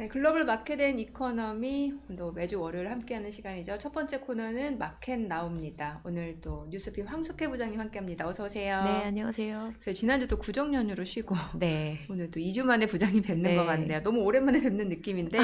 네, 글로벌 마켓 앤 이코노미 또 매주 월요일 함께하는 시간이죠. 첫 번째 코너는 마켓 나옵니다. 오늘 또 뉴스픽 황석혜 부장님 함께합니다. 어서 네, 오세요. 안녕하세요. 저희 지난주 또 구정 연휴로 쉬고 네, 오늘 또 2주 만에 부장님 뵙는 것 네, 같네요. 너무 오랜만에 뵙는 느낌인데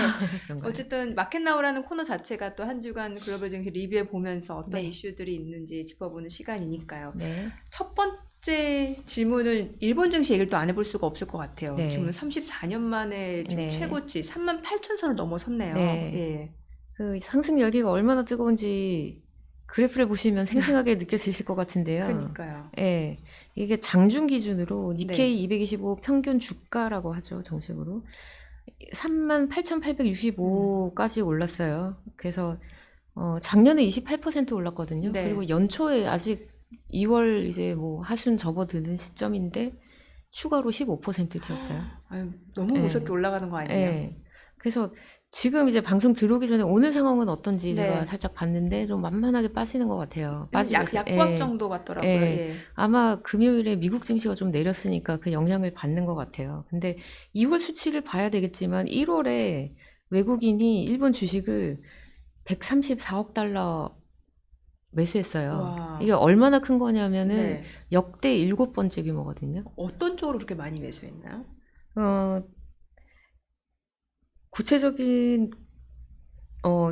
그런가요? 어쨌든 마켓 나우라는 코너 자체가 또 한 주간 글로벌 증시 리뷰해 보면서 어떤 네, 이슈들이 있는지 짚어보는 시간이니까요. 네, 첫 번째 질문은 일본 증시 얘기를 또 안 해볼 수가 없을 것 같아요. 지금 네, 34년 만에 지금 네, 최고치 38,000선을 넘어섰네요. 네. 예. 그 상승 열기가 얼마나 뜨거운지 그래프를 보시면 생생하게 느껴지실 것 같은데요. 그러니까요. 예, 이게 장중 기준으로 네. 니케이 225 평균 주가라고 하죠, 정식으로. 38,865까지 올랐어요. 그래서 작년에 28% 올랐거든요. 네. 그리고 연초에 아직 2월 이제 뭐 하순 접어드는 시점인데 추가로 15% 튀었어요. 아유, 너무 무섭게 예, 올라가는 거 아니에요? 예. 그래서 지금 이제 방송 들어오기 전에 오늘 상황은 어떤지 제가 네. 살짝 봤는데 좀 만만하게 빠지는 것 같아요. 좀 빠지면서, 약보합 예, 정도 같더라고요. 예. 예. 아마 금요일에 미국 증시가 좀 내렸으니까 그 영향을 받는 것 같아요. 근데 2월 수치를 봐야 되겠지만 1월에 외국인이 일본 주식을 134억 달러 매수했어요. 와. 이게 얼마나 큰 거냐면은 네. 역대 7번째 규모거든요. 어떤 쪽으로 그렇게 많이 매수했나요? 어, 구체적인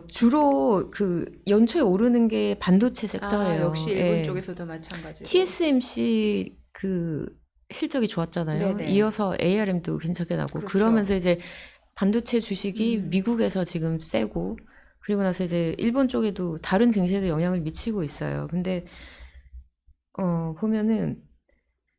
주로 그 연초에 오르는 게 반도체 아, 역시 섹터예요. 일본 예. 쪽에서도 마찬가지고. TSMC 그 실적이 좋았잖아요. 네네. 이어서 ARM도 괜찮게 나고 그렇죠. 그러면서 이제 반도체 주식이 음. 미국에서 지금 세고 그리고 나서 이제 일본 쪽에도 다른 증시에도 영향을 미치고 있어요. 근데 보면은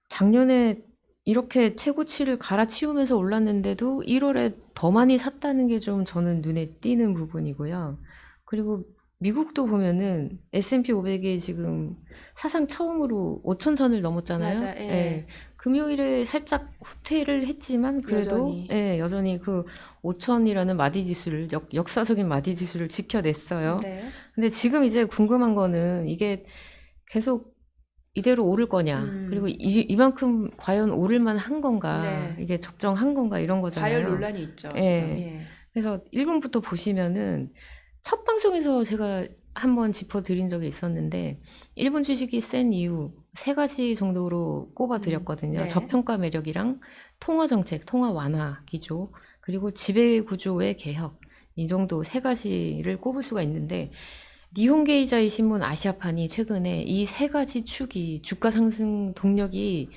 작년에 이렇게 최고치를 갈아치우면서 올랐는데도 1월에 더 많이 샀다는 게 좀 저는 눈에 띄는 부분이고요. 그리고 미국도 보면은 S&P 500이 지금 사상 처음으로 5,000선을 넘었잖아요. 맞아. 예. 예. 금요일에 살짝 후퇴를 했지만 그래도 여전히. 예, 여전히 그 5,000이라는 마디 지수를 역사적인 마디 지수를 지켜냈어요. 네. 근데 지금 이제 궁금한 거는 이게 계속 이대로 오를 거냐, 그리고 음. 이만큼 과연 오를 만한 건가, 네. 이게 적정한 건가, 이런 과열 거잖아요. 논란이 있죠, 지금. 예. 예. 그래서 1번부터 보시면은 첫 방송에서 제가 한번 짚어드린 적이 있었는데, 일본 주식이 센 이유 세 가지 정도로 꼽아드렸거든요. 네. 저평가 매력이랑 통화 정책, 통화 완화 기조, 그리고 지배 구조의 개혁. 이 정도 세 가지를 꼽을 수가 있는데, 니혼게이자이 신문 아시아판이 최근에 이 세 가지 축이 주가 상승 동력이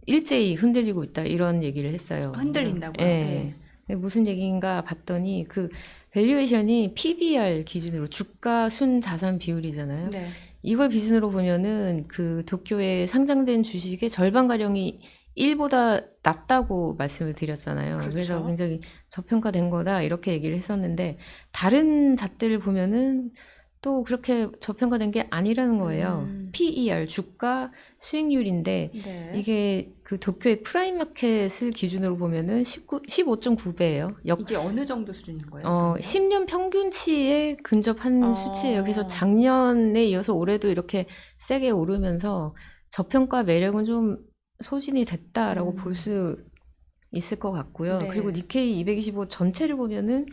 일제히 흔들리고 있다 이런 얘기를 했어요. 그래서 흔들린다고요. 예. 예. 무슨 얘기인가 봤더니 그 밸류에이션이 PBR 기준으로 주가 순 자산 비율이잖아요. 네. 이걸 기준으로 보면은 그 도쿄에 상장된 주식의 절반 가량이 1보다 낮다고 말씀을 드렸잖아요. 그래서 그렇죠. 굉장히 저평가된 거다 이렇게 얘기를 했었는데 다른 잣들을 보면은 또 그렇게 저평가된 게 아니라는 거예요. PER 주가 수익률인데 네. 이게 그 도쿄의 프라임 마켓을 기준으로 보면은 15.9배예요. 이게 어느 정도 수준인 거예요, 그러면? 10년 평균치에 근접한 수치예요. 그래서 어. 작년에 이어서 올해도 이렇게 세게 오르면서 저평가 매력은 좀 소진이 됐다라고 볼 음. 수 있을 것 같고요. 그리고 네. 니케이 225 전체를 보면은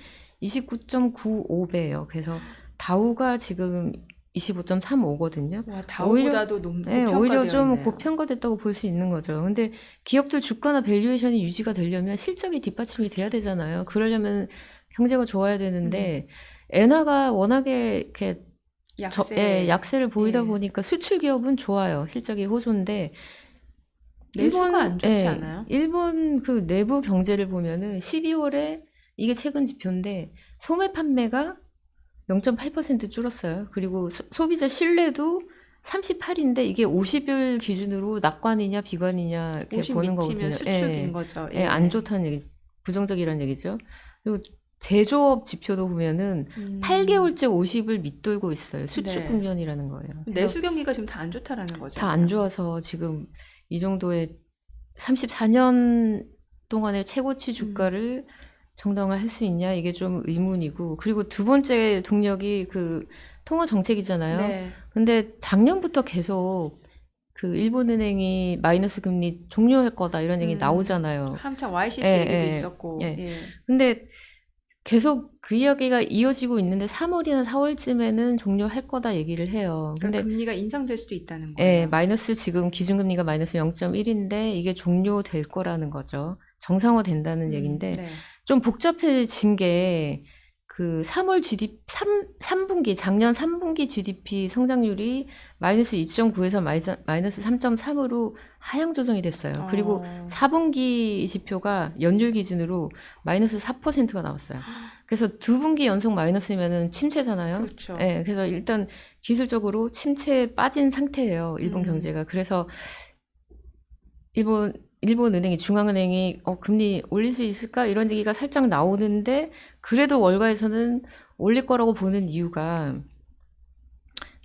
29.95배예요. 그래서 다우가 지금 25.35거든요. 와, 오히려 다우보다도 예, 오히려 고평가되어 좀 있네요. 고평가됐다고 볼 수 있는 거죠. 근데 기업들 주가나 밸류에이션이 유지가 되려면 실적이 뒷받침이 돼야 되잖아요. 그러려면 경제가 좋아야 음. 되는데 엔화가 워낙에 이렇게 약세. 약세를 보이다 예. 보니까 수출 기업은 좋아요. 실적이 호조인데 내수가 안 좋지 예, 않아요? 일본 그 내부 경제를 보면은 12월에 이게 최근 지표인데 소매 판매가 0.8% 줄었어요. 그리고 소비자 신뢰도 38인데 이게 50일 기준으로 낙관이냐 비관이냐 이렇게 50 보는 미치면 거거든요. 수축인 거죠. 예, 안 예. 좋다는 얘기, 부정적이라는 얘기죠. 그리고 제조업 지표도 보면은 음. 8개월째 50을 밑돌고 있어요. 수축 네. 국면이라는 거예요. 그래서 내수 경기가 지금 다 안 좋다라는 다 안 거잖아요. 좋아서 지금 이 정도의 34년 동안의 최고치 음. 주가를 정당화할 수 있냐 이게 좀 의문이고 그리고 두 번째 동력이 그 통화 정책이잖아요. 네. 근데 작년부터 계속 그 일본은행이 마이너스 금리 종료할 거다 이런 얘기 음. 나오잖아요. 한참 예, YCC 얘기도 예, 있었고. 예. 예. 근데 계속 그 이야기가 이어지고 있는데 3월이나 4월쯤에는 종료할 거다 얘기를 해요. 그러니까 근데 금리가 인상될 수도 있다는 예, 거예요. 마이너스 지금 기준금리가 마이너스 0.1인데 이게 종료될 거라는 거죠. 정상화 된다는 얘기인데 네. 좀 복잡해진 게 그 3월 GDP 3분기 작년 3분기 GDP 성장률이 마이너스 2.9에서 마이너스 3.3으로 하향 조정이 됐어요. 그리고 4분기 지표가 연율 기준으로 마이너스 4%가 나왔어요. 그래서 두 분기 연속 마이너스면은 침체잖아요. 그렇죠. 예, 그래서 일단 기술적으로 침체에 빠진 상태예요. 일본 경제가. 그래서 일본 은행이 중앙은행이 금리 올릴 수 있을까 이런 얘기가 살짝 나오는데 그래도 월가에서는 올릴 거라고 보는 이유가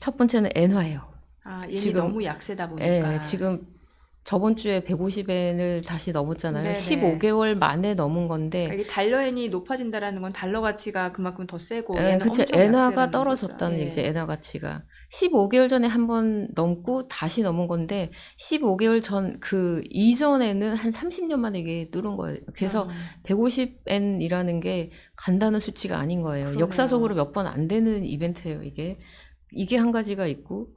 첫 번째는 엔화예요. 아, 얘는 지금 너무 약세다 보니까. 지금 저번 주에 150엔을 다시 넘었잖아요. 네네. 15개월 만에 넘은 건데 그러니까 이게 달러엔이 높아진다라는 건 달러 가치가 그만큼 더 세고 얘는 그쵸. 엄청 엔화가 약세라는 떨어졌다는 거죠. 얘기죠. 엔화 가치가. 15개월 전에 한 번 넘고 다시 넘은 건데 15개월 전 그 이전에는 한 30년 만에 이게 뚫은 거예요. 그래서 150엔이라는 게 간단한 수치가 아닌 거예요. 그러네요. 역사적으로 몇 번 안 되는 이벤트예요, 이게. 이게 한 가지가 있고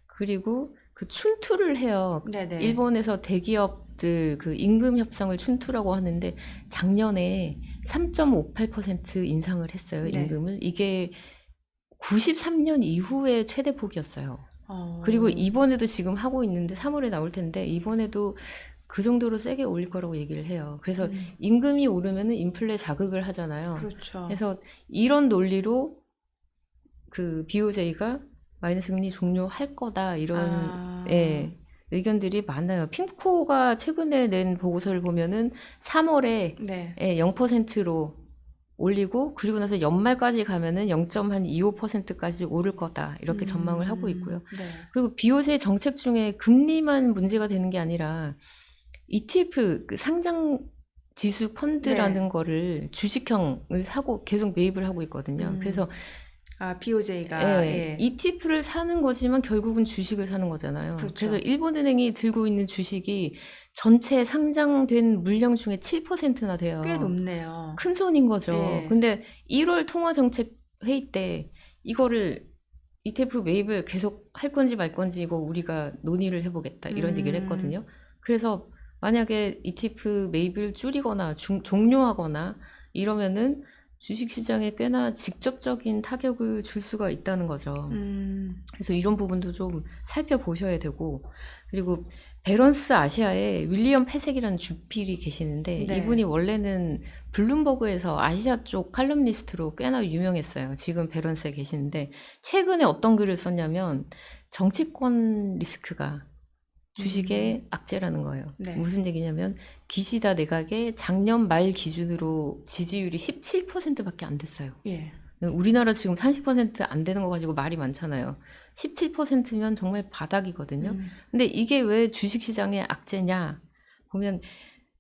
그리고 그 춘투를 해요. 네네. 일본에서 대기업들 그 임금 협상을 춘투라고 하는데 작년에 3.58% 인상을 했어요. 네. 임금을. 이게 93년 이후에 최대폭이었어요. 그리고 이번에도 지금 하고 있는데 3월에 나올 텐데 이번에도 그 정도로 세게 올릴 거라고 얘기를 해요. 그래서 임금이 오르면은 인플레 자극을 하잖아요. 그렇죠. 그래서 이런 논리로 그 BOJ가 마이너스 금리 종료할 거다 이런 의견들이 많아요. 핀코가 최근에 낸 보고서를 보면은 3월에 네. 0%로 올리고 그리고 나서 연말까지 가면은 0.25%까지 오를 거다 이렇게 전망을 하고 있고요. 네. 그리고 BOJ 정책 중에 금리만 문제가 되는 게 아니라 ETF 그 상장 지수 펀드라는 거를 주식형을 사고 계속 매입을 하고 있거든요. 그래서 BOJ가 ETF를 사는 거지만 결국은 주식을 사는 거잖아요. 그렇죠. 그래서 일본은행이 들고 있는 주식이 전체 상장된 물량 중에 7%나 돼요. 꽤 높네요. 큰 손인 거죠. 예. 근데 1월 통화정책 회의 때 이거를 ETF 매입을 계속 할 건지 말 건지 이거 우리가 논의를 해보겠다 이런 얘기를 했거든요. 그래서 만약에 ETF 매입을 줄이거나 종료하거나 이러면은 주식시장에 꽤나 직접적인 타격을 줄 수가 있다는 거죠. 그래서 이런 부분도 좀 살펴보셔야 되고 그리고 베런스 아시아에 윌리엄 패색이라는 주필이 계시는데 네. 이분이 원래는 블룸버그에서 아시아 쪽 칼럼니스트로 꽤나 유명했어요. 지금 베런스에 계시는데 최근에 어떤 글을 썼냐면 정치권 리스크가 주식의 악재라는 거예요. 네. 무슨 얘기냐면 기시다 내각의 작년 말 기준으로 지지율이 17%밖에 안 됐어요. 예. 우리나라 지금 30%안 되는 거 가지고 말이 많잖아요. 17%면 정말 바닥이거든요. 근데 이게 왜 주식시장의 악재냐 보면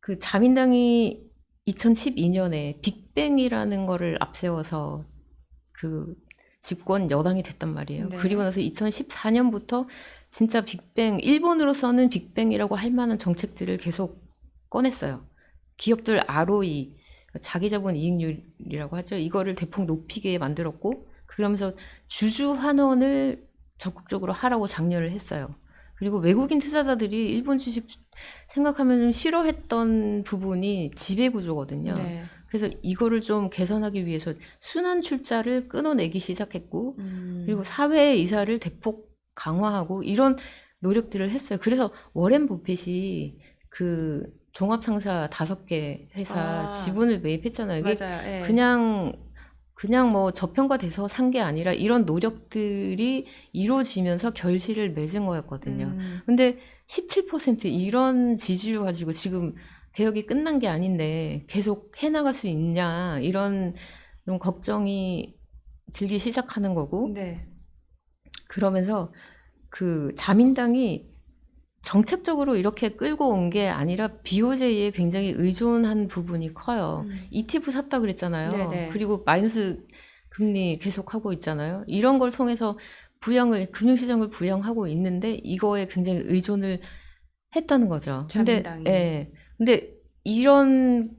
그 자민당이 2012년에 빅뱅이라는 거를 앞세워서 그 집권 여당이 됐단 말이에요. 네. 그리고 나서 2014년부터 진짜 빅뱅, 일본으로서는 빅뱅이라고 할 만한 정책들을 계속 꺼냈어요. 기업들 ROE, 자기자본 이익률이라고 하죠. 이거를 대폭 높이게 만들었고 그러면서 주주 환원을 적극적으로 하라고 장려를 했어요. 그리고 외국인 투자자들이 일본 주식 생각하면 좀 싫어했던 부분이 지배구조거든요. 네. 그래서 이거를 좀 개선하기 위해서 순환 출자를 끊어내기 시작했고 그리고 사회 이사를 대폭 강화하고 이런 노력들을 했어요. 그래서 워렌 버핏이 그 종합상사 5개 회사 지분을 매입했잖아요. 이게 맞아요. 예. 그냥 뭐 저평가돼서 산 게 아니라 이런 노력들이 이루어지면서 결실을 맺은 거였거든요. 근데 17% 이런 지지율 가지고 지금 개혁이 끝난 게 아닌데 계속 해나갈 수 있냐 이런 좀 걱정이 들기 시작하는 거고 네. 그러면서 그 자민당이 정책적으로 이렇게 끌고 온 게 아니라 BOJ에 굉장히 의존한 부분이 커요. ETF 샀다 그랬잖아요. 네네. 그리고 마이너스 금리 계속 하고 있잖아요. 이런 걸 통해서 금융시장을 부양하고 있는데 이거에 굉장히 의존을 했다는 거죠. 자민당이. 근데 이런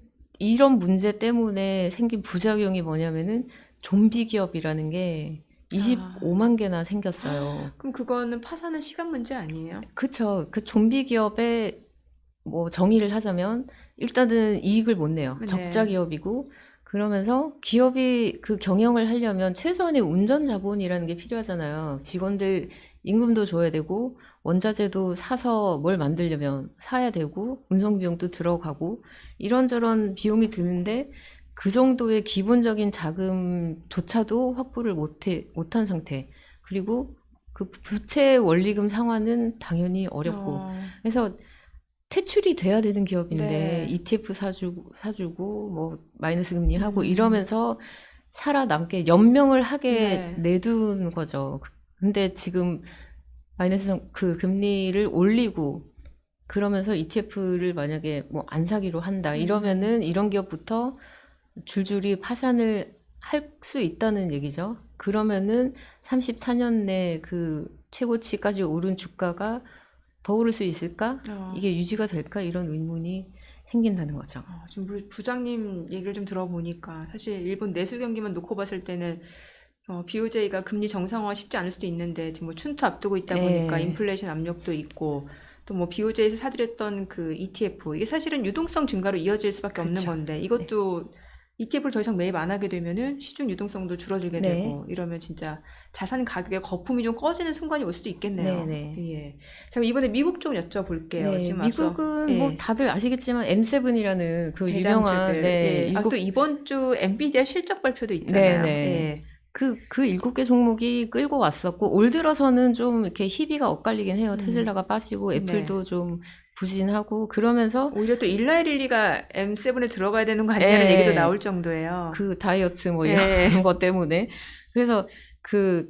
이런 문제 때문에 생긴 부작용이 뭐냐면은 좀비 기업이라는 게 25만 개나 생겼어요. 그럼 그거는 파산은 시간 문제 아니에요? 그쵸. 그 좀비 기업의 뭐 정의를 하자면 일단은 이익을 못 내요. 네. 적자 기업이고 그러면서 기업이 그 경영을 하려면 최소한의 운전 자본이라는 게 필요하잖아요. 직원들 임금도 줘야 되고 원자재도 사서 뭘 만들려면 사야 되고 운송 비용도 들어가고 이런저런 비용이 드는데 그 정도의 기본적인 자금조차도 확보를 못한 상태. 그리고 그 부채 원리금 상환은 당연히 어렵고 그래서 퇴출이 돼야 되는 기업인데 네. ETF 사주고 뭐 마이너스 금리 하고 이러면서 살아남게 연명을 하게 네. 내둔 거죠. 근데 지금 마이너스 그 금리를 올리고 그러면서 ETF를 만약에 뭐 안 사기로 한다 이러면은 이런 기업부터 줄줄이 파산을 할 수 있다는 얘기죠. 그러면은 34년 내 그 최고치까지 오른 주가가 더 오를 수 있을까? 이게 유지가 될까? 이런 의문이 생긴다는 거죠. 지금 우리 부장님 얘기를 좀 들어보니까 사실 일본 내수 경기만 놓고 봤을 때는 BOJ가 금리 정상화 쉽지 않을 수도 있는데 지금 뭐 춘투 앞두고 있다 보니까 네. 인플레이션 압력도 있고 또 뭐 BOJ에서 사들였던 그 ETF 이게 사실은 유동성 증가로 이어질 수밖에 없는 그쵸. 건데 이것도 ETF를 더 이상 매입 안 하게 되면은 시중 유동성도 줄어들게 네. 되고 이러면 진짜 자산 가격의 거품이 좀 꺼지는 순간이 올 수도 있겠네요. 네. 예. 자, 그럼 이번에 미국 좀 여쭤볼게요. 네, 지금 앞서 미국은 뭐 예. 다들 아시겠지만 M7이라는 그 유명한 대장주들. 네, 예. 또 이번 주 엔비디아 실적 발표도 있잖아요. 네. 예. 그 7개 종목이 끌고 왔었고 올 들어서는 좀 이렇게 희비가 엇갈리긴 해요. 테슬라가 빠지고 애플도 좀 부진하고 그러면서 오히려 또 일라이 릴리가 M7에 들어가야 되는 거 아니냐는 예. 얘기도 나올 정도예요. 그 다이어트 뭐 예. 이런 것 때문에 그래서 그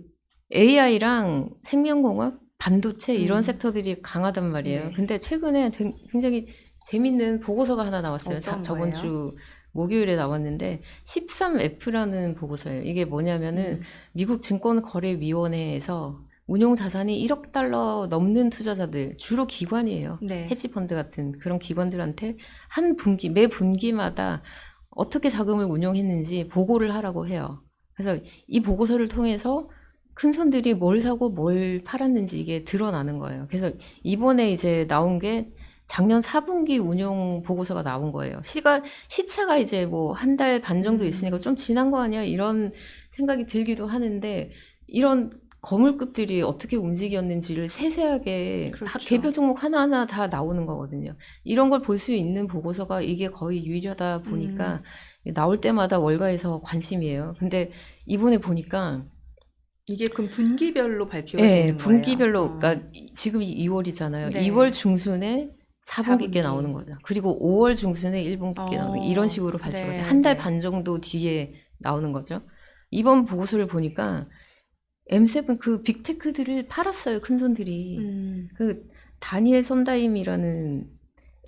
AI랑 생명공학, 반도체 이런 섹터들이 강하단 말이에요. 네. 근데 최근에 굉장히 재밌는 보고서가 하나 나왔어요. 어떤 저번 거예요? 주 목요일에 나왔는데 13F라는 보고서예요. 이게 뭐냐면은 미국 증권거래위원회에서 운용 자산이 1억 달러 넘는 투자자들, 주로 기관이에요. 네. 헤지펀드 같은 그런 기관들한테 한 분기, 매 분기마다 어떻게 자금을 운용했는지 보고를 하라고 해요. 그래서 이 보고서를 통해서 큰 손들이 뭘 사고 뭘 팔았는지 이게 드러나는 거예요. 그래서 이번에 이제 나온 게 작년 4분기 운용 보고서가 나온 거예요. 시차가 이제 뭐 한 달 반 정도 있으니까 좀 지난 거 아니야? 이런 생각이 들기도 하는데 이런 거물급들이 어떻게 움직였는지를 세세하게 그렇죠. 개별 종목 하나하나 다 나오는 거거든요. 이런 걸 볼 수 있는 보고서가 이게 거의 유일하다 보니까 나올 때마다 월가에서 관심이에요. 근데 이번에 보니까 이게 그럼 분기별로 발표가 네, 되는 거예요? 분기별로, 그러니까 지금이 2월이잖아요. 네. 2월 중순에 4분기 게 4분기. 나오는 거죠. 그리고 5월 중순에 1분기 게 나오는 거예요. 이런 식으로 발표가 네, 돼요. 한 달 네. 반 정도 뒤에 나오는 거죠. 이번 보고서를 보니까 M7 그 빅테크들을 팔았어요. 큰 손들이. 그 다니엘 선다임이라는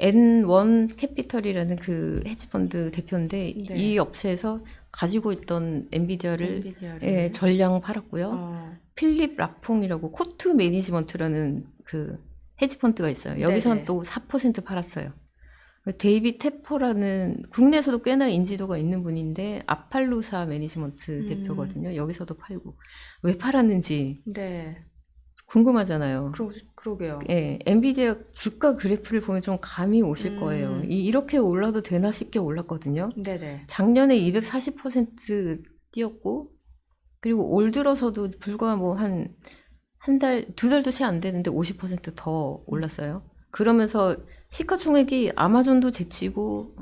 N1 캐피털이라는 그 헤지펀드 대표인데 네. 이 업체에서 가지고 있던 엔비디아를 예, 전량 팔았고요. 필립 라퐁이라고 코트 매니지먼트라는 그 헤지펀드가 있어요. 여기서는 네네. 또 4% 팔았어요. 데이비 테퍼라는 국내에서도 꽤나 인지도가 있는 분인데 아팔루사 매니지먼트 대표거든요. 여기서도 팔고 왜 팔았는지 네. 궁금하잖아요. 그러게요. 예, 엔비디아 주가 그래프를 보면 좀 감이 오실 거예요. 이렇게 올라도 되나 싶게 올랐거든요. 네네. 작년에 240% 뛰었고, 그리고 올 들어서도 불과 뭐 한 달, 2달도 채 안 되는데 50%더 올랐어요. 그러면서 시가총액이 아마존도 제치고,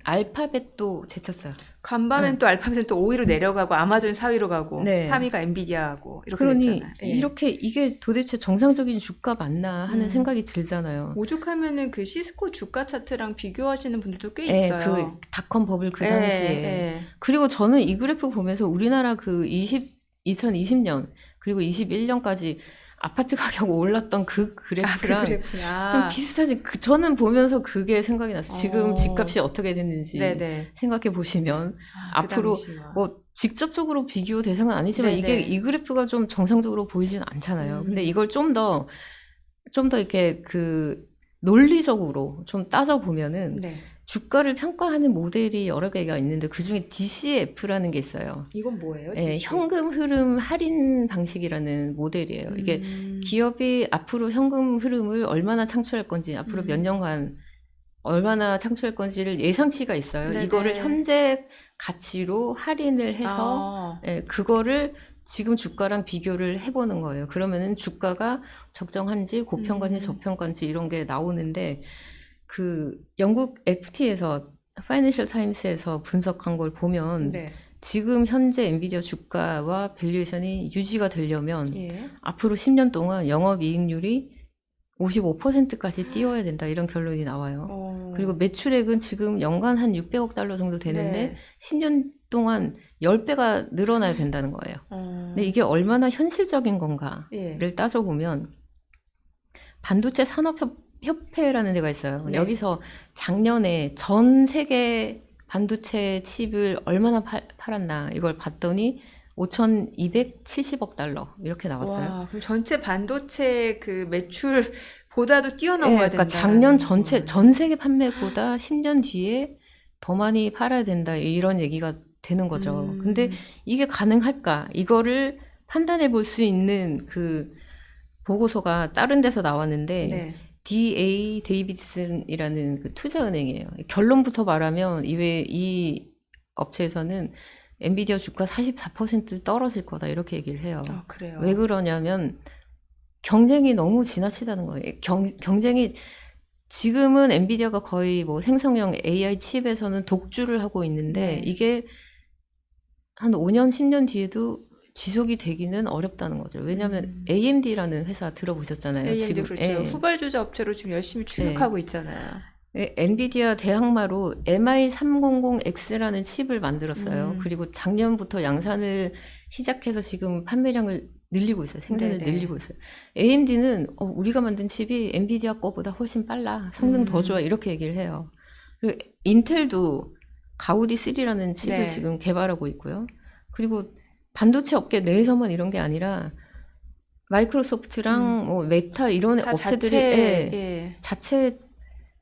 알파벳도 제쳤어요. 간밤엔 또 알파벳은 또 5위로 내려가고 아마존 4위로 가고 네. 3위가 엔비디아하고 이렇게 그러니 됐잖아요. 예. 이렇게 이게 도대체 정상적인 주가 맞나 하는 생각이 들잖아요. 오죽하면은 그 시스코 주가 차트랑 비교하시는 분들도 꽤 예, 있어요. 그 닷컴 버블 그 예, 당시에. 예. 그리고 저는 이 그래프 보면서 우리나라 그 2020년 그리고 21년까지 아파트 가격 올랐던 그 그래프랑 그래프야. 좀 비슷하지. 저는 보면서 그게 생각이 났어요. 지금 어. 집값이 어떻게 됐는지 네네. 생각해 보시면 그 앞으로 당시와. 뭐 직접적으로 비교 대상은 아니지만 네네. 이게 이 그래프가 좀 정상적으로 보이진 않잖아요. 근데 이걸 좀 더 이렇게 그 논리적으로 좀 따져 보면은 네. 주가를 평가하는 모델이 여러 개가 있는데 그중에 DCF라는 게 있어요. 이건 뭐예요? 예, DC? 현금 흐름 할인 방식이라는 모델이에요. 이게 기업이 앞으로 현금 흐름을 얼마나 창출할 건지, 앞으로 몇 년간 얼마나 창출할 건지를 예상치가 있어요. 네네. 이거를 현재 가치로 할인을 해서 예, 그거를 지금 주가랑 비교를 해보는 거예요. 그러면은 주가가 적정한지 고평가인지 저평가인지 이런 게 나오는데 그 영국 FT에서 파이낸셜 타임스에서 분석한 걸 보면 네. 지금 현재 엔비디아 주가와 밸류에이션이 유지가 되려면 예. 앞으로 10년 동안 영업이익률이 55%까지 띄워야 된다 이런 결론이 나와요. 그리고 매출액은 지금 연간 한 600억 달러 정도 되는데 네. 10년 10년 동안 10배가 늘어나야 된다는 거예요. 근데 이게 얼마나 현실적인 건가를 예. 따져보면 반도체 산업협회라는 데가 있어요. 네. 여기서 작년에 전 세계 반도체 칩을 얼마나 팔았나 이걸 봤더니 5,270억 달러 이렇게 나왔어요. 와, 그럼 전체 반도체 그 매출보다도 예, 뛰어넘어야 그러니까 된다. 작년 전체 전 세계 판매보다 10년 뒤에 더 많이 팔아야 된다 이런 얘기가 되는 거죠. 근데 이게 가능할까? 이거를 판단해 볼 수 있는 그 보고서가 다른 데서 나왔는데 네. D.A. 데이비슨이라는 그 투자은행이에요. 결론부터 말하면 이 업체에서는 엔비디아 주가 44% 떨어질 거다 이렇게 얘기를 해요. 아, 그래요. 왜 그러냐면 경쟁이 너무 지나치다는 거예요. 경쟁이 지금은 엔비디아가 거의 뭐 생성형 AI 칩에서는 독주를 하고 있는데 네. 이게 한 5년, 10년 뒤에도 지속이 되기는 어렵다는 거죠. 왜냐하면 AMD라는 회사 들어보셨잖아요. AMD 지금 그렇죠. 예. 후발주자 업체로 지금 열심히 추격하고 있잖아요. 엔비디아 대항마로 MI300X라는 칩을 만들었어요. 그리고 작년부터 양산을 시작해서 지금 판매량을 늘리고 있어요. 생산을 네네. 늘리고 있어요. AMD는 우리가 만든 칩이 엔비디아 거보다 훨씬 빨라. 성능 더 좋아. 이렇게 얘기를 해요. 그리고 인텔도 가우디 3라는 칩을 네. 지금 개발하고 있고요. 그리고 반도체 업계 내에서만 이런 게 아니라 마이크로소프트랑 뭐 메타 이런 다 업체들이 자체, 자체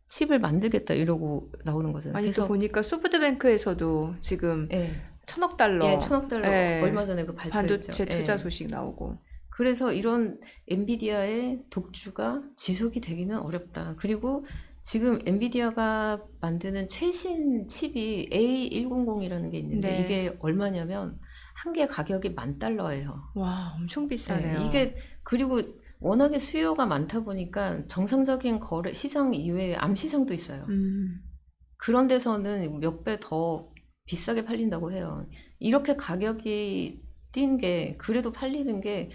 칩을 만들겠다 이러고 나오는 거죠. 아니 그래서 또 보니까 소프트뱅크에서도 지금 예, 1,000억 달러 예, 1,000억 달러 예. 얼마 전에 그 발표했죠. 반도체 투자 예. 소식 나오고. 그래서 이런 엔비디아의 독주가 지속이 되기는 어렵다. 그리고 지금 엔비디아가 만드는 최신 칩이 A100이라는 게 있는데 네. 이게 얼마냐면 한 개 가격이 $10,000예요. 와, 엄청 비싸네요. 이게 그리고 워낙에 수요가 많다 보니까 정상적인 거래 시장 이외에 암 시장도 있어요. 그런 데서는 몇 배 더 비싸게 팔린다고 해요. 이렇게 가격이 뛴 게 그래도 팔리는 게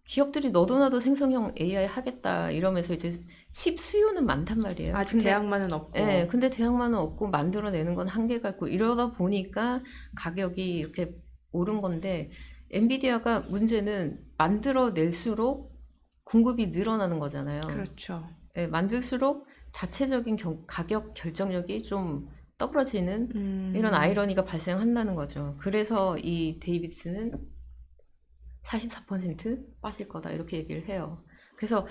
기업들이 너도나도 생성형 AI 하겠다 이러면서 이제 칩 수요는 많단 말이에요. 아직 근데 대학만은 없고. 예, 근데 대학만은 없고 만들어내는 건 한계가 있고 이러다 보니까 가격이 이렇게 오른 건데 엔비디아가 문제는 만들어낼수록 공급이 늘어나는 거잖아요. 그렇죠. 예, 만들수록 자체적인 가격 결정력이 좀 떨어지는 이런 아이러니가 발생한다는 거죠. 그래서 이 데이비스는 44% 빠질 거다 이렇게 얘기를 해요. 그래서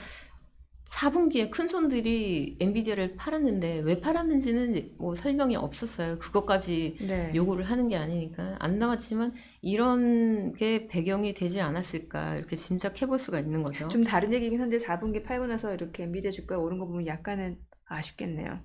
4분기에 큰 손들이 엔비디아를 팔았는데 왜 팔았는지는 뭐 설명이 없었어요. 그것까지 네. 요구를 하는 게 아니니까 안 나왔지만 이런 게 배경이 되지 않았을까 이렇게 짐작해 볼 수가 있는 거죠. 좀 다른 얘기긴 한데 4분기 팔고 나서 이렇게 엔비디아 주가가 오른 거 보면 약간은 아쉽겠네요.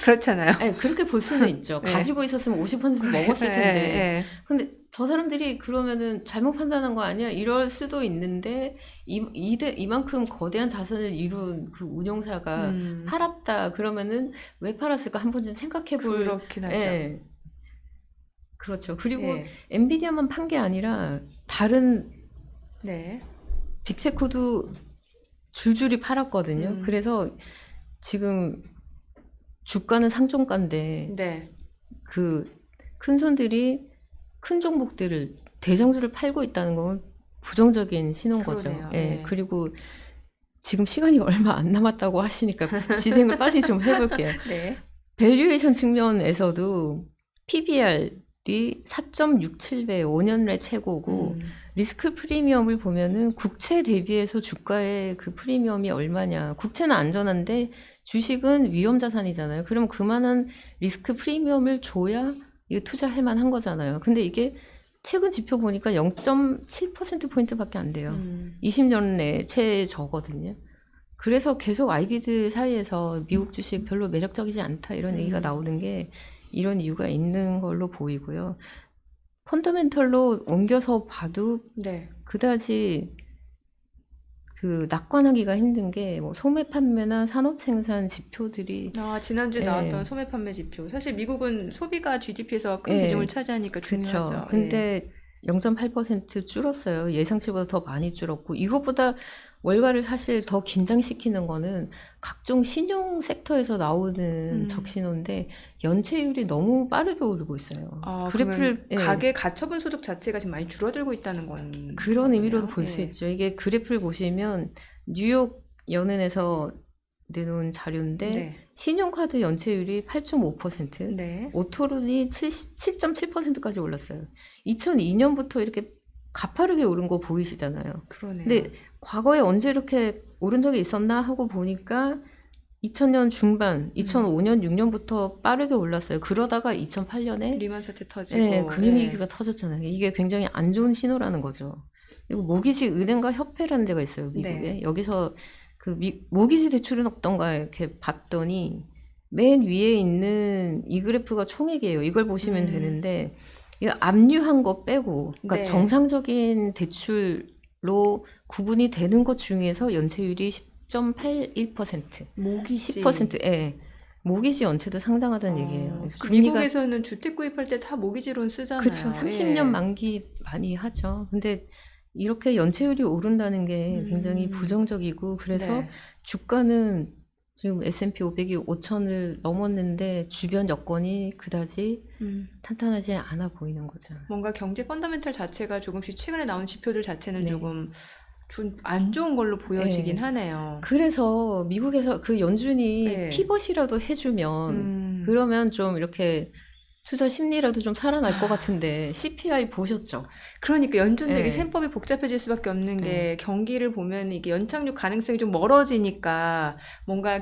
그렇잖아요. 네, 그렇게 볼 수는 있죠. 네. 가지고 있었으면 50% 먹었을 텐데. 네. 근데 저 사람들이 그러면은 잘못 판단한 거 아니야? 이럴 수도 있는데 이만큼 거대한 자산을 이룬 그 운용사가 팔았다 그러면은 왜 팔았을까 한 번쯤 생각해 볼. 그렇긴 하죠. 예. 그렇죠. 그리고 예. 엔비디아만 판 게 아니라 다른 네. 빅테크도 줄줄이 팔았거든요. 그래서 지금 주가는 상종가인데 네. 그 큰 손들이 큰 종목들을 대장주를 팔고 있다는 건 부정적인 신호인 거죠. 그러네요. 예. 네. 그리고 지금 시간이 얼마 안 남았다고 하시니까 진행을 빨리 좀 해볼게요. 네. 밸류에이션 측면에서도 PBR이 4.67배 5년 내 최고고 리스크 프리미엄을 보면은 국채 대비해서 주가의 그 프리미엄이 얼마냐. 국채는 안전한데 주식은 위험 자산이잖아요. 그럼 그만한 리스크 프리미엄을 줘야 이게 투자할 만한 거잖아요. 근데 이게 최근 지표 보니까 0.7%포인트밖에 안 돼요. 20년 내 최저거든요. 그래서 계속 아이비들 사이에서 미국 주식 별로 매력적이지 않다 이런 얘기가 나오는 게 이런 이유가 있는 걸로 보이고요. 펀더멘털로 옮겨서 봐도 네. 그다지 그 낙관하기가 힘든 게 뭐 소매 판매나 산업 생산 지표들이 지난주에 예. 나왔던 소매 판매 지표. 사실 미국은 소비가 GDP에서 큰 예. 비중을 차지하니까 그쵸. 중요하죠. 근데 0.8% 줄었어요. 예상치보다 더 많이 줄었고 이것보다 월가를 사실 더 긴장시키는 거는 각종 신용 섹터에서 나오는 적신호인데 연체율이 너무 빠르게 오르고 있어요. 그래프를 예. 가계 가처분 소득 자체가 지금 많이 줄어들고 있다는 건 그런 의미로도 거네요. 볼 수 있죠. 이게 그래프를 보시면 뉴욕 연은에서 내놓은 자료인데 네. 신용카드 연체율이 8.5%, 네. 오토론이 7.7%까지 올랐어요. 2002년부터 이렇게 가파르게 오른 거 보이시잖아요. 그러네요. 근데 과거에 언제 이렇게 오른 적이 있었나 하고 보니까 2000년 중반, 2005년, 6년부터 빠르게 올랐어요. 그러다가 2008년에 리만 사태 터지고 금융위기가 터졌잖아요. 이게 굉장히 안 좋은 신호라는 거죠. 그리고 모기지 은행가 협회라는 데가 있어요, 미국에. 네. 여기서 그 모기지 대출은 어떤가 이렇게 봤더니 맨 위에 있는 이 그래프가 총액이에요. 이걸 보시면 되는데 이 압류한 거 빼고, 그러니까 네. 정상적인 대출로 구분이 되는 것 중에서 연체율이 10.81%, 모기지 10%, 예. 모기지 연체도 상당하다는 얘기예요. 미국에서는 주택 구입할 때 다 모기지론 쓰잖아요. 그렇죠. 30년 예. 만기 많이 하죠. 근데 이렇게 연체율이 오른다는 게 굉장히 부정적이고 그래서 네. 주가는 지금 S&P 500이 5천을 넘었는데 주변 여건이 그다지 탄탄하지 않아 보이는 거죠. 뭔가 경제 펀더멘털 자체가 조금씩 최근에 나온 지표들 자체는 네. 조금 좀 안 좋은 걸로 보여지긴 네. 하네요. 그래서 미국에서 그 연준이 네. 피벗이라도 해주면 그러면 좀 이렇게 투자 심리라도 좀 살아날 것 같은데 CPI 보셨죠? 그러니까 연준 되게 네. 셈법이 복잡해질 수밖에 없는 게 경기를 보면 이게 연착륙 가능성이 좀 멀어지니까 뭔가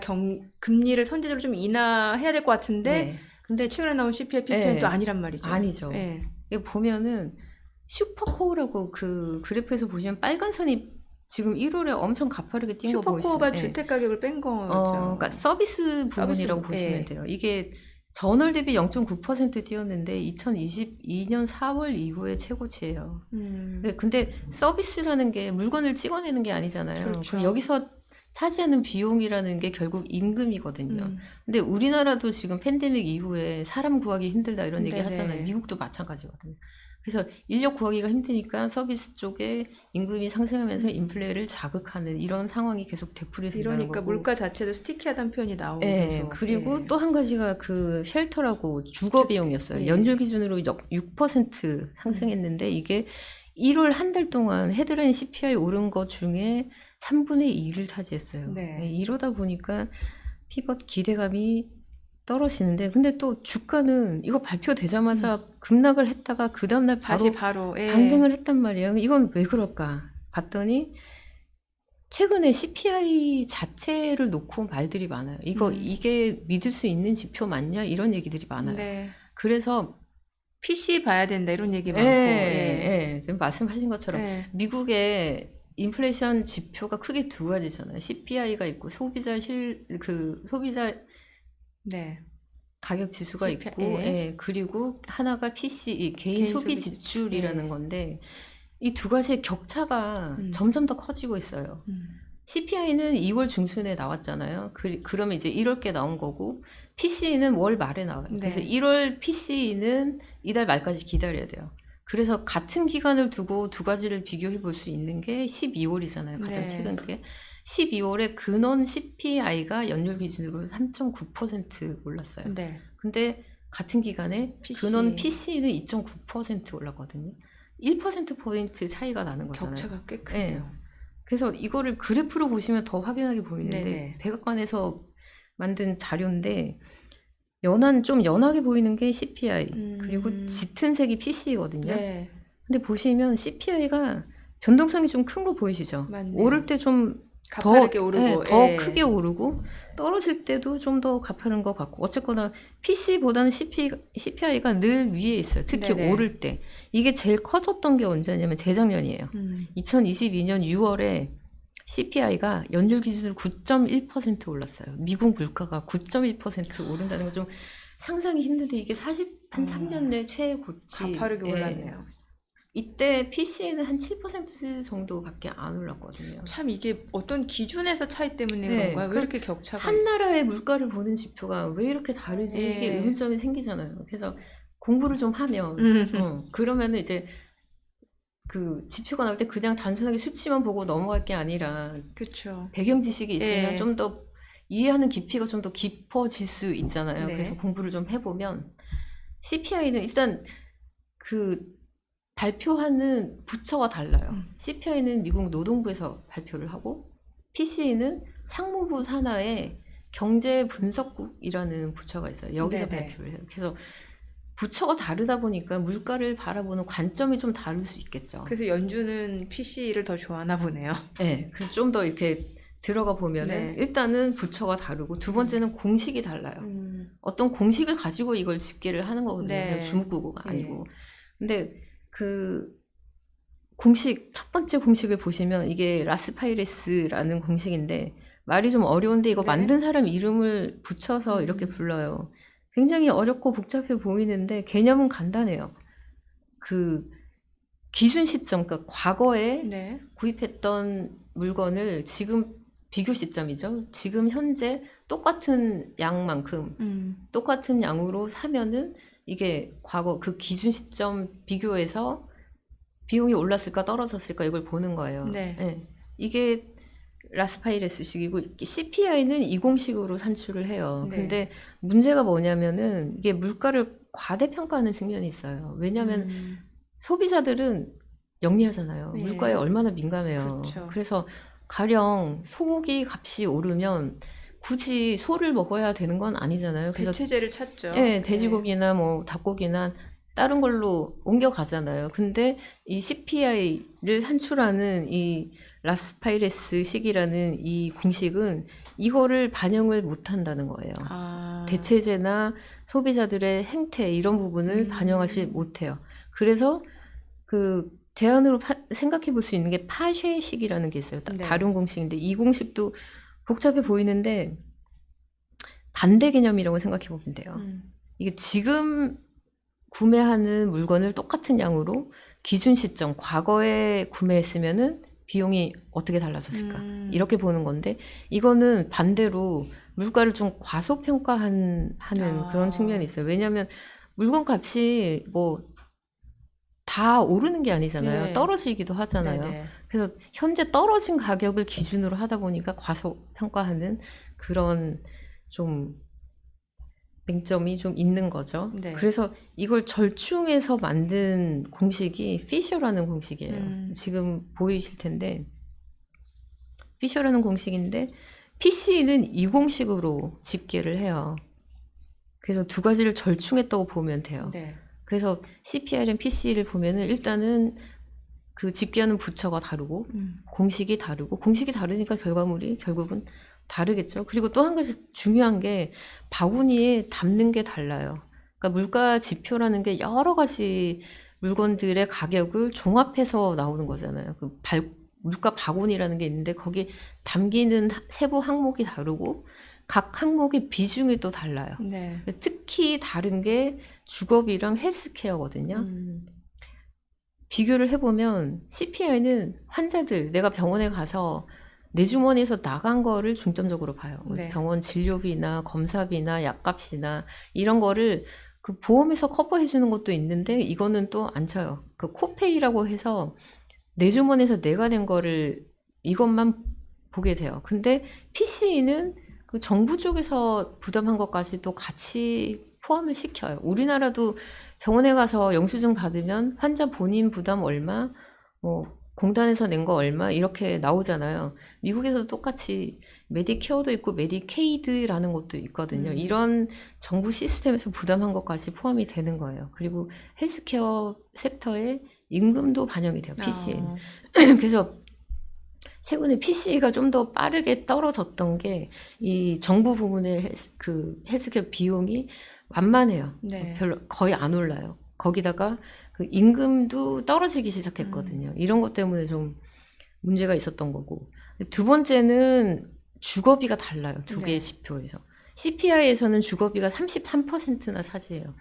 금리를 선제적으로 좀 인하해야 될 것 같은데 네. 근데 최근에 나온 CPI, PPI는 네. 또 아니란 말이죠. 아니죠. 예. 이거 보면은 슈퍼코어라고 그 그래프에서 보시면 빨간 선이 지금 1월에 엄청 가파르게 뛴 거 보이시죠? 슈퍼코어가 네. 주택 가격을 뺀 거죠. 그러니까 서비스 부분이라고 서비스, 보시면 예. 돼요. 이게 전월 대비 0.9% 뛰었는데 2022년 4월 이후에 최고치예요. 근데 서비스라는 게 물건을 찍어내는 게 아니잖아요. 그렇죠. 그럼 여기서 차지하는 비용이라는 게 결국 임금이거든요. 근데 우리나라도 지금 팬데믹 이후에 사람 구하기 힘들다 이런 얘기 네네. 하잖아요. 미국도 마찬가지거든요. 그래서 인력 구하기가 힘드니까 서비스 쪽에 임금이 상승하면서 인플레를 자극하는 이런 상황이 계속 되풀이된다는 이러니까 거고. 물가 자체도 스티키하다는 표현이 나오고 예, 계속. 그리고 예. 또 한 가지가 그 쉘터라고 주거 비용이었어요. 예. 연율 기준으로 6% 상승했는데 이게 1월 한 달 동안 헤드라인 CPI 오른 것 중에 3분의 2를 차지했어요. 네. 예, 이러다 보니까 피벗 기대감이 떨어지는데 근데 또 주가는 이거 발표되자마자 급락을 했다가 그 다음날 다시 바로 바로 예. 반등을 했단 말이에요. 이건 왜 그럴까 봤더니 최근에 CPI 자체를 놓고 말들이 많아요. 이게 믿을 수 있는 지표 맞냐 이런 얘기들이 많아요. 네. 그래서 PC 봐야 된다 이런 얘기 많고. 지금 말씀하신 것처럼 예. 미국의 인플레이션 지표가 크게 두 가지잖아요. CPI가 있고 소비자 네. 가격 지수가 CPI, 있고, 예. 예, 그리고 하나가 PCE, 개인 개인 소비 소비 지출이라는 예. 건데, 이 두 가지의 격차가 점점 더 커지고 있어요. CPI는 2월 중순에 나왔잖아요. 그러면 이제 1월께 나온 거고, PCE는 월 말에 나와요. 네. 그래서 1월 PCE는 이달 말까지 기다려야 돼요. 그래서 같은 기간을 두고 두 가지를 비교해 볼 수 있는 게 12월이잖아요. 가장 네. 최근 게. 12월에 근원 CPI가 연율 기준으로 3.9% 올랐어요. 네. 근데 같은 기간에 PC. 근원 PC는 2.9% 올랐거든요. 1%포인트 차이가 나는 거잖아요. 격차가 꽤 크네요. 그래서 이거를 그래프로 보시면 더 확연하게 보이는데 네네. 백악관에서 만든 자료인데 좀 연하게 보이는 게 CPI 그리고 짙은 색이 PC거든요. 네. 근데 보시면 CPI가 변동성이 좀 큰 거 보이시죠? 맞네요. 오를 때 좀 가파르게 오르고, 더 예. 크게 오르고 떨어질 때도 좀 더 가파른 것 같고 어쨌거나 PC보다는 CPI가 늘 위에 있어요. 특히 네네. 오를 때. 이게 제일 커졌던 게 언제냐면 재작년이에요. 2022년 6월에 CPI가 연율 기준으로 9.1% 올랐어요. 미국 물가가 9.1% 오른다는 건 좀 상상이 힘든데 이게 한 3년 내 최고치. 가파르게 예. 올랐네요. 이때 PC는 한 7% 정도밖에 안 올랐거든요. 참 이게 어떤 기준에서 차이 때문에 네, 그런가요? 왜 이렇게 격차가 한 나라의 물가를 보는 지표가 왜 이렇게 다르지? 예. 이게 의문점이 생기잖아요. 그래서 공부를 좀 하면, 그러면은 이제 그 지표가 나올 때 그냥 단순하게 수치만 보고 넘어갈 게 아니라 그렇죠. 배경 지식이 있으면 예. 좀 더 이해하는 깊이가 좀 더 깊어질 수 있잖아요. 네. 그래서 공부를 좀 해보면 CPI는 일단 그 발표하는 부처가 달라요. CPI는 미국 노동부에서 발표를 하고 PC는 상무부 산하의 경제분석국이라는 부처가 있어요. 여기서 네네. 발표를 해요. 그래서 부처가 다르다 보니까 물가를 바라보는 관점이 좀 다를 수 있겠죠. 그래서 연주는 PC를 더 좋아하나 보네요. 네, 좀 더 이렇게 들어가 보면은 네. 일단은 부처가 다르고 두 번째는 공식이 달라요. 어떤 공식을 가지고 이걸 집계를 하는 거거든요. 네. 그냥 주묵구구가 예. 아니고. 근데 그 첫 번째 공식을 보시면 이게 라스파이레스라는 공식인데 말이 좀 어려운데 이거 네. 만든 사람 이름을 붙여서 이렇게 불러요. 굉장히 어렵고 복잡해 보이는데 개념은 간단해요. 그 기준 시점, 그러니까 과거에 네. 구입했던 물건을 지금 비교 시점이죠. 지금 현재 똑같은 양만큼 똑같은 양으로 사면은 이게 과거 그 기준 시점 비교해서 비용이 올랐을까 떨어졌을까 이걸 보는 거예요. 네. 예. 이게 라스파이레스식이고 CPI는 이 공식으로 산출을 해요. 네. 근데 문제가 뭐냐면은 이게 물가를 과대평가하는 측면이 있어요. 왜냐하면 소비자들은 영리하잖아요. 예. 물가에 얼마나 민감해요. 그렇죠. 그래서 가령 소고기 값이 오르면 굳이 소를 먹어야 되는 건 아니잖아요. 그래서 대체제를 찾죠. 예, 돼지고기나 뭐 닭고기나 다른 걸로 옮겨가잖아요. 근데 이 CPI를 산출하는 이 라스파이레스식이라는 이 공식은 이거를 반영을 못 한다는 거예요. 아. 대체제나 소비자들의 행태 이런 부분을 반영하지 못해요. 그래서 그 제안으로 생각해 볼 수 있는 게 파쉐식이라는 게 있어요. 네. 다른 공식인데 이 공식도 복잡해 보이는데 반대 개념이라고 생각해 보면 돼요. 이게 지금 구매하는 물건을 똑같은 양으로 기준 시점, 과거에 구매했으면은 비용이 어떻게 달라졌을까? 이렇게 보는 건데 이거는 반대로 물가를 좀 과소평가하는 그런 측면이 있어요. 왜냐하면 물건 값이 뭐 다 오르는 게 아니잖아요. 네. 떨어지기도 하잖아요. 네네. 그래서 현재 떨어진 가격을 기준으로 하다 보니까 과소평가하는 그런 좀 맹점이 좀 있는 거죠. 네. 그래서 이걸 절충해서 만든 공식이 피셔라는 공식이에요. 지금 보이실 텐데 피셔라는 공식인데 PC는 이 공식으로 집계를 해요. 그래서 두 가지를 절충했다고 보면 돼요. 네. 그래서 CPI랑 PC를 보면은 일단은 그 집계하는 부처가 다르고 공식이 다르고 공식이 다르니까 결과물이 결국은 다르겠죠. 그리고 또 한 가지 중요한 게 바구니에 담는 게 달라요. 그러니까 물가 지표라는 게 여러 가지 물건들의 가격을 종합해서 나오는 거잖아요. 그 물가 바구니라는 게 있는데 거기 담기는 세부 항목이 다르고 각 항목의 비중이 또 달라요. 네. 특히 다른 게 주거비랑 헬스케어거든요. 비교를 해보면 CPI는 환자들, 내가 병원에 가서 내 주머니에서 나간 거를 중점적으로 봐요. 네. 병원 진료비나 검사비나 약값이나 이런 거를 그 보험에서 커버해 주는 것도 있는데 이거는 또 안 쳐요. 그 코페이라고 해서 내 주머니에서 내가 낸 거를 이것만 보게 돼요. 근데 PC는 그 정부 쪽에서 부담한 것까지도 같이 포함을 시켜요. 우리나라도 병원에 가서 영수증 받으면 환자 본인 부담 얼마, 뭐 공단에서 낸 거 얼마 이렇게 나오잖아요. 미국에서도 똑같이 메디케어도 있고 메디케이드라는 것도 있거든요. 이런 정부 시스템에서 부담한 것까지 포함이 되는 거예요. 그리고 헬스케어 섹터에 임금도 반영이 돼요. PC는. 그래서 최근에 PC가 좀 더 빠르게 떨어졌던 게 이 정부 부문의 그 헬스케어 비용이 완만해요. 네. 별로 거의 안 올라요. 거기다가 그 임금도 떨어지기 시작했거든요. 이런 것 때문에 좀 문제가 있었던 거고. 두 번째는 주거비가 달라요. 두 네. 개의 지표에서. CPI에서는 주거비가 33%나 차지해요.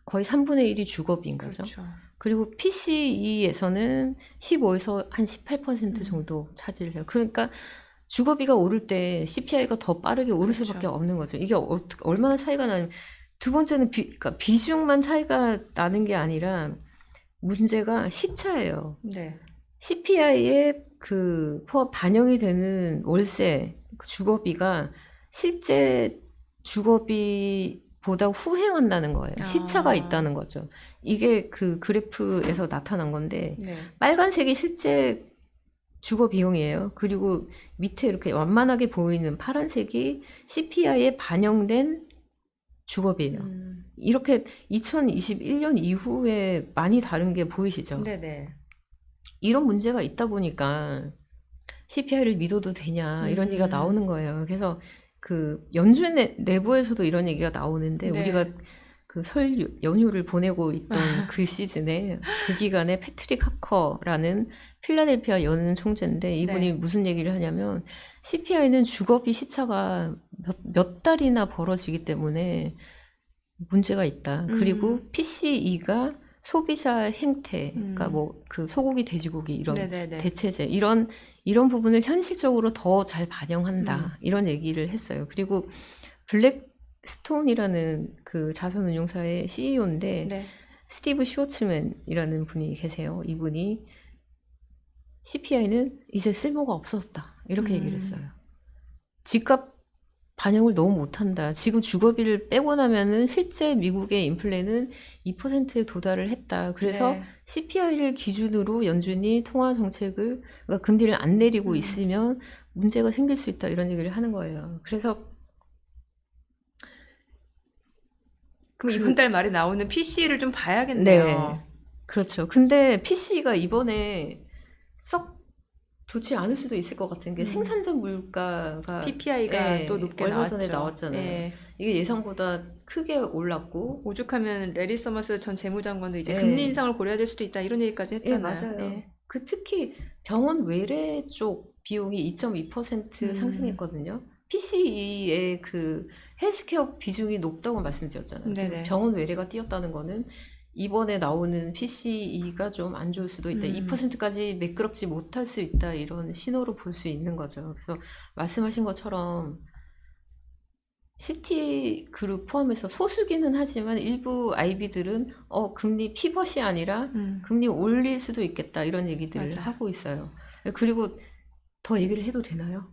거의 3분의 1이 주거비인 거죠. 그렇죠. 그리고 PCE에서는 15에서 한 18% 음. 정도 차지를 해요. 그러니까 주거비가 오를 때 CPI가 더 빠르게 오를 그렇죠. 수밖에 없는 거죠. 이게 얼마나 차이가 나냐면 두 번째는 그러니까 비중만 차이가 나는 게 아니라 문제가 시차예요. 네. CPI에 그 포함 반영이 되는 월세 그 주거비가 실제 주거비보다 후행한다는 거예요. 시차가 아. 있다는 거죠. 이게 그 그래프에서 나타난 건데 네. 빨간색이 실제 주거 비용이에요. 그리고 밑에 이렇게 완만하게 보이는 파란색이 CPI에 반영된 주거비예요. 이렇게 2021년 이후에 많이 다른 게 보이시죠? 네네. 이런 문제가 있다 보니까 CPI를 믿어도 되냐 이런 얘기가 나오는 거예요. 그래서 그 연준 내부에서도 이런 얘기가 나오는데 네. 우리가 그 설 연휴를 보내고 있던 그 시즌에 그 기간에 패트릭 하커라는 필라델피아 연 총재인데 이분이 네. 무슨 얘기를 하냐면 CPI는 주거비 시차가 몇 달이나 벌어지기 때문에 문제가 있다. 그리고 PCE가 소비자 행태, 그러니까 뭐 그 소고기, 돼지고기 이런 네네네. 대체제 이런 부분을 현실적으로 더 잘 반영한다. 이런 얘기를 했어요. 그리고 블랙스톤이라는 그 자산운용사의 CEO인데 네. 스티브 슈워츠맨이라는 분이 계세요. 이분이 CPI는 이제 쓸모가 없어졌다. 이렇게 얘기를 했어요. 집값 반영을 너무 못한다. 지금 주거비를 빼고 나면은 실제 미국의 인플레는 2%에 도달을 했다. 그래서 네. CPI를 기준으로 연준이 통화 정책을 그러니까 금리를 안 내리고 있으면 문제가 생길 수 있다. 이런 얘기를 하는 거예요. 그래서 그럼 이번 달 말에 나오는 PC를 좀 봐야겠네요. 그렇죠. 근데 PC가 이번에 썩 좋지 않을 수도 있을 것 같은 게 생산자 물가가 PPI가 또 높게 얼마 나왔죠. 전에 나왔잖아요. 예. 이게 예상보다 크게 올랐고 오죽하면 레리 서머스 전 재무장관도 이제 예. 금리 인상을 고려해야 될 수도 있다 이런 얘기까지 예, 했잖아요. 맞아요. 예. 그 특히 병원 외래 쪽 비용이 2.2% 상승했거든요. PCE의 그 헬스케어 비중이 높다고 말씀드렸잖아요. 그래서 네네. 병원 외래가 뛰었다는 거는 이번에 나오는 PCE가 좀 안 좋을 수도 있다. 2%까지 매끄럽지 못할 수 있다. 이런 신호로 볼 수 있는 거죠. 그래서 말씀하신 것처럼 시티그룹 포함해서 소수기는 하지만 일부 IB들은 금리 피벗이 아니라 금리 올릴 수도 있겠다. 이런 얘기들을 맞아요. 하고 있어요. 그리고 더 얘기를 해도 되나요?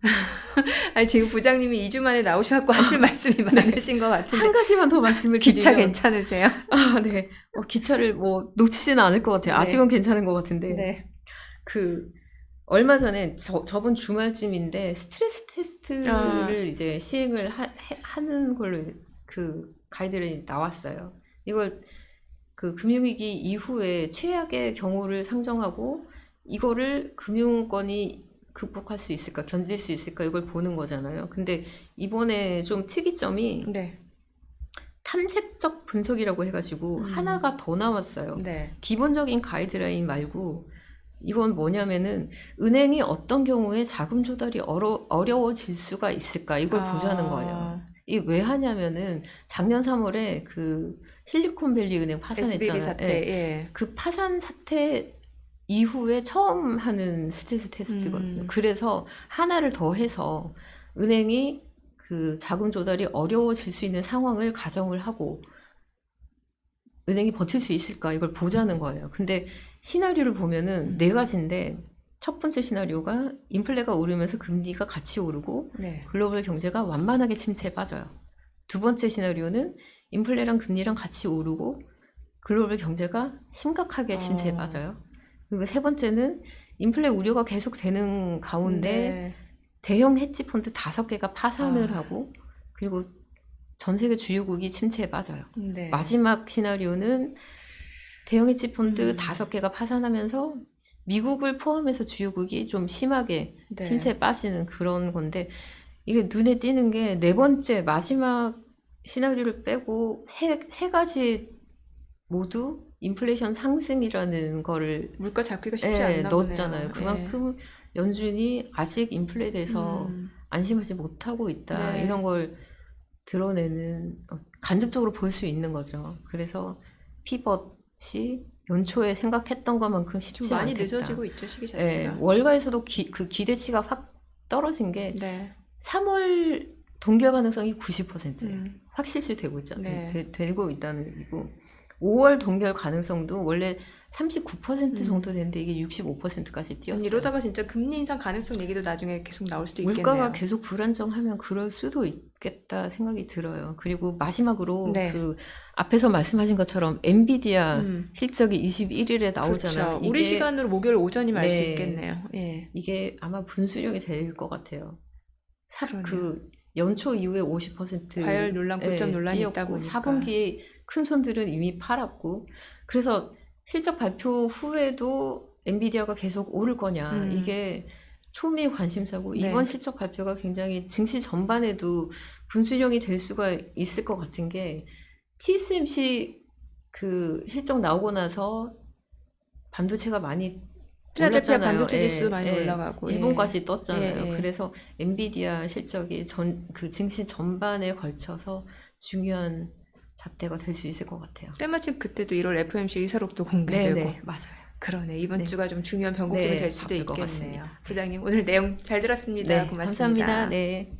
아니 지금 부장님이 2주 만에 나오셔갖고 하실 말씀이 많으신 것 같은데 한 가지만 더 말씀을 기차 드리면 괜찮으세요? 네. 기차를 뭐 놓치지는 않을 것 같아요. 네. 아직은 괜찮은 것 같은데 네. 그 얼마 전에 저번 주말쯤인데 스트레스 테스트를 이제 시행을 하는 걸로 그 가이드라인이 나왔어요. 이걸 그 금융위기 이후에 최악의 경우를 상정하고 이거를 금융권이 극복할 수 있을까, 견딜 수 있을까 이걸 보는 거잖아요. 근데 이번에 좀 특이점이 네. 탐색적 분석이라고 해가지고 하나가 더 나왔어요. 네. 기본적인 가이드라인 말고 이건 뭐냐면은 은행이 어떤 경우에 자금 조달이 어려워질 수가 있을까 이걸 보자는 거예요. 이게 왜 하냐면은 작년 3월에 그 실리콘밸리 은행 파산했잖아요. SBB 사태. 예. 그 파산 사태 이후에 처음 하는 스트레스 테스트거든요. 그래서 하나를 더 해서 은행이 그 자금 조달이 어려워질 수 있는 상황을 가정을 하고 은행이 버틸 수 있을까 이걸 보자는 거예요. 근데 시나리오를 보면은 네 가지인데 첫 번째 시나리오가 인플레가 오르면서 금리가 같이 오르고 네. 글로벌 경제가 완만하게 침체에 빠져요. 두 번째 시나리오는 인플레랑 금리랑 같이 오르고 글로벌 경제가 심각하게 침체에 빠져요. 그리고 세 번째는 인플레 우려가 계속되는 가운데 네. 대형 헤지 펀드 5개가 파산을 하고 그리고 전 세계 주요국이 침체에 빠져요. 네. 마지막 시나리오는 대형 헤지 펀드 5개가 파산하면서 미국을 포함해서 주요국이 좀 심하게 네. 침체에 빠지는 그런 건데 이게 눈에 띄는 게 네 번째 마지막 시나리오를 빼고 세 가지 모두 인플레이션 상승이라는 거를 물가 잡기가 쉽지 않나 넣었잖아요. 보네요. 그만큼 연준이 아직 인플레에 대해서 안심하지 못하고 있다. 네. 이런 걸 드러내는 간접적으로 볼 수 있는 거죠. 그래서 피벗이 연초에 생각했던 것만큼 쉽지 좀 많이 않겠다. 늦어지고 있죠, 시기 예, 자체가. 월가에서도 그 기대치가 확 떨어진 게 네. 3월 동결 가능성이 90%예요. 음. 확실시 되고 있죠. 네. 되고 있다는 얘기고 5월 동결 가능성도 원래 39% 정도 되는데 이게 65%까지 뛰었어요. 이러다가 진짜 금리 인상 가능성 얘기도 나중에 계속 나올 수도 있겠네요. 물가가 계속 불안정하면 그럴 수도 있겠다 생각이 들어요. 그리고 마지막으로 네. 그 앞에서 말씀하신 것처럼 엔비디아 음. 실적이 21일에 나오잖아요. 그렇죠. 우리 시간으로 목요일 오전이면 알 수 네. 있겠네요. 예. 이게 아마 분수령이 될 것 같아요. 그러네요. 그 연초 이후에 50% 과열 논란, 고점 논란이 있다 뛰었고 보니까. 4분기에 큰 손들은 이미 팔았고 그래서 실적 발표 후에도 엔비디아가 계속 오를 거냐 이게 초미의 관심사고 네. 이번 실적 발표가 굉장히 증시 전반에도 분수령이 될 수가 있을 것 같은 게 TSMC 그 실적 나오고 나서 반도체가 많이 필라델피아 올랐잖아요. 반도체 지수 많이 올라가고. 일본까지 떴잖아요. 예, 예. 그래서 엔비디아 실적이 그 증시 전반에 걸쳐서 중요한 잣대가 될 수 있을 것 같아요. 때마침 그때도 1월 FOMC 의사록도 공개되고. 네네, 맞아요. 그러네. 이번 네. 주가 좀 중요한 변곡점이 네, 될 수도 바쁠 것 있겠네요. 같습니다. 부장님 오늘 내용 잘 들었습니다. 네, 고맙습니다. 감사합니다. 네.